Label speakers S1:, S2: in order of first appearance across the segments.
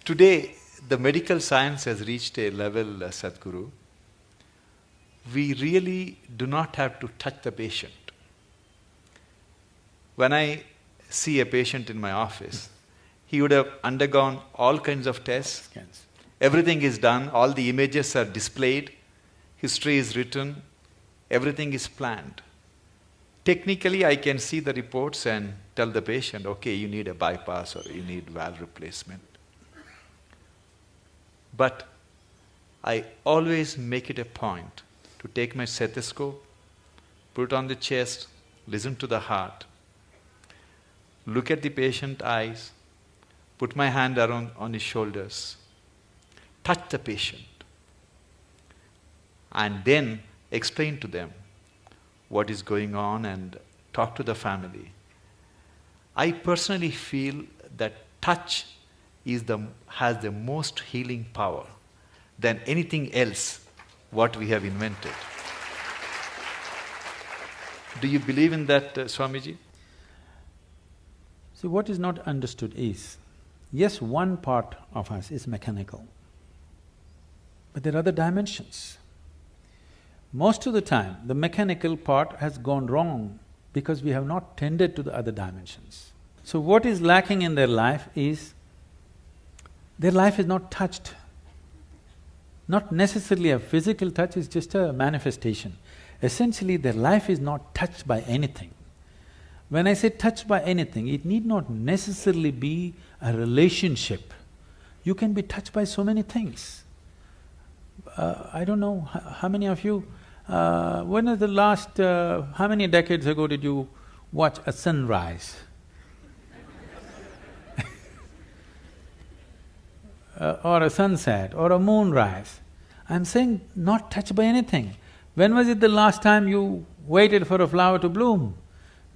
S1: Today, the medical science has reached a level, Sadhguru, we really do not have to touch the patient. When I see a patient in my office, he would have undergone all kinds of tests.
S2: Scans.
S1: Everything is done, all the images are displayed, history is written, everything is planned. Technically, I can see the reports and tell the patient, okay, you need a bypass or you need valve replacement. But I always make it a point to take my stethoscope, put it on the chest, listen to the heart, look at the patient's eyes, put my hand around on his shoulders, touch the patient, and then explain to them what is going on and talk to the family. I personally feel that touch has the most healing power than anything else what we have invented. Do you believe in that, Swamiji?
S2: See, what is not understood is, yes, one part of us is mechanical, but there are other dimensions. Most of the time, the mechanical part has gone wrong because we have not tended to the other dimensions. So what is lacking in their life is, their life is not touched. Not necessarily a physical touch, it's just a manifestation. Essentially, their life is not touched by anything. When I say touched by anything, it need not necessarily be a relationship. You can be touched by so many things. I don't know how many of you… when was the last… how many decades ago did you watch a sunrise? Or a sunset, or a moonrise. I'm saying not touched by anything. When was it the last time you waited for a flower to bloom?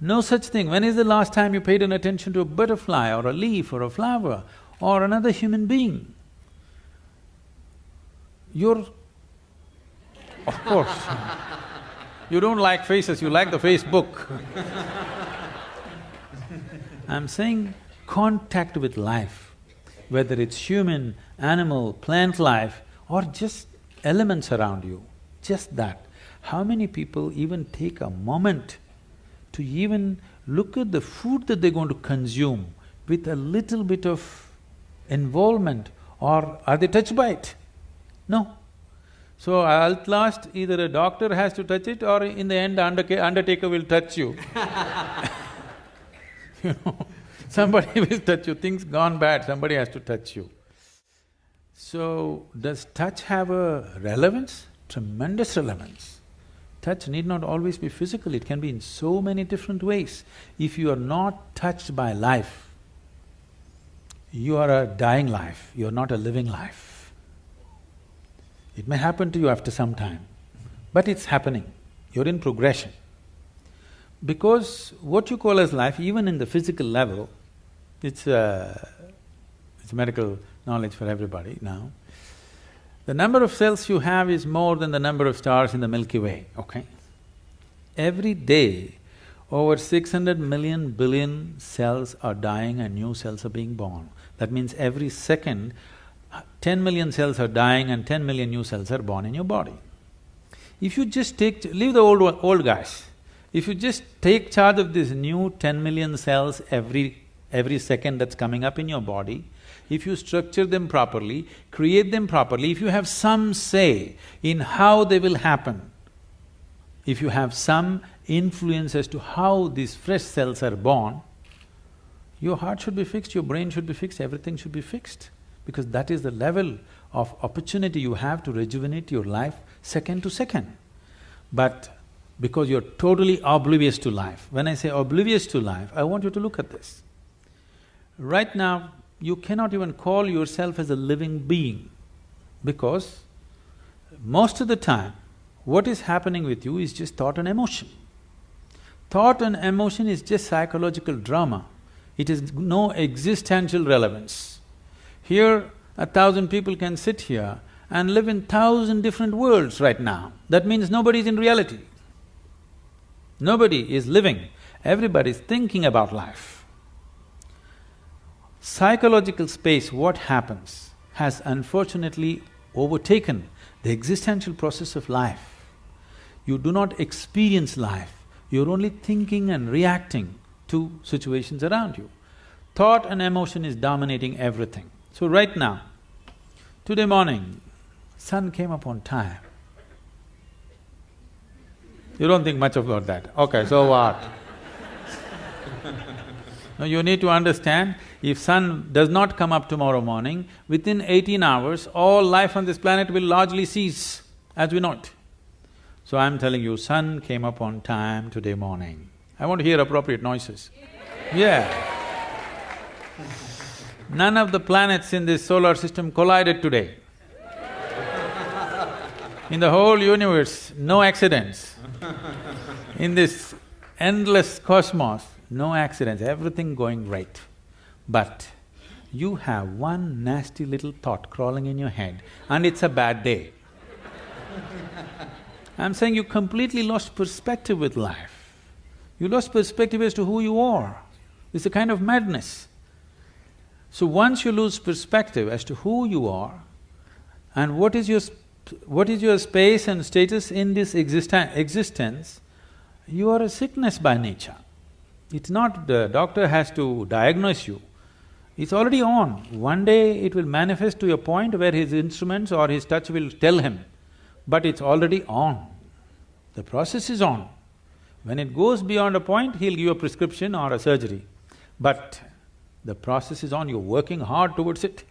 S2: No such thing. When is the last time you paid an attention to a butterfly, or a leaf, or a flower, or another human being? You're… of course, you don't like faces, you like the Facebook. I'm saying contact with life, whether it's human, animal, plant life, or just elements around you, just that. How many people even take a moment to even look at the food that they're going to consume with a little bit of involvement, or are they touched by it? No. So at last, either a doctor has to touch it, or in the end, undertaker will touch you. You know, somebody will touch you, things gone bad, somebody has to touch you. So, does touch have a relevance? Tremendous relevance. Touch need not always be physical, it can be in so many different ways. If you are not touched by life, you are a dying life, you are not a living life. It may happen to you after some time, but it's happening, you're in progression. Because what you call as life, even in the physical level, it's medical knowledge for everybody now. The number of cells you have is more than the number of stars in the Milky Way, okay? Every day, over 600 million billion cells are dying and new cells are being born. That means every second, 10 million cells are dying and 10 million new cells are born in your body. If you just leave the old guys, if you just take charge of these new 10 million cells every second that's coming up in your body, if you structure them properly, create them properly, if you have some say in how they will happen, if you have some influence as to how these fresh cells are born, your heart should be fixed, your brain should be fixed, everything should be fixed. Because that is the level of opportunity you have to rejuvenate your life second to second. But because you're totally oblivious to life, when I say oblivious to life, I want you to look at this. Right now, you cannot even call yourself as a living being, because most of the time, what is happening with you is just thought and emotion. Thought and emotion is just psychological drama, it has no existential relevance. Here, 1,000 people can sit here and live in 1,000 different worlds right now. That means nobody is in reality. Nobody is living, everybody is thinking about life. Psychological space, what happens, has unfortunately overtaken the existential process of life. You do not experience life, you're only thinking and reacting to situations around you. Thought and emotion is dominating everything. So right now, today morning, sun came up on time. You don't think much about that. Okay, so what? Now you need to understand, if sun does not come up tomorrow morning, within 18 hours, all life on this planet will largely cease as we know it. So I'm telling you, sun came up on time today morning. I want to hear appropriate noises. Yeah. None of the planets in this solar system collided today. In the whole universe, no accidents. In this endless cosmos, no accidents, everything going right. But you have one nasty little thought crawling in your head and it's a bad day. I'm saying you completely lost perspective with life. You lost perspective as to who you are. It's a kind of madness. So once you lose perspective as to who you are and what is your space and status in this existence, you are a sickness by nature. It's not the doctor has to diagnose you, it's already on. One day it will manifest to a point where his instruments or his touch will tell him, but it's already on. The process is on. When it goes beyond a point, he'll give you a prescription or a surgery. But the process is on, you're working hard towards it.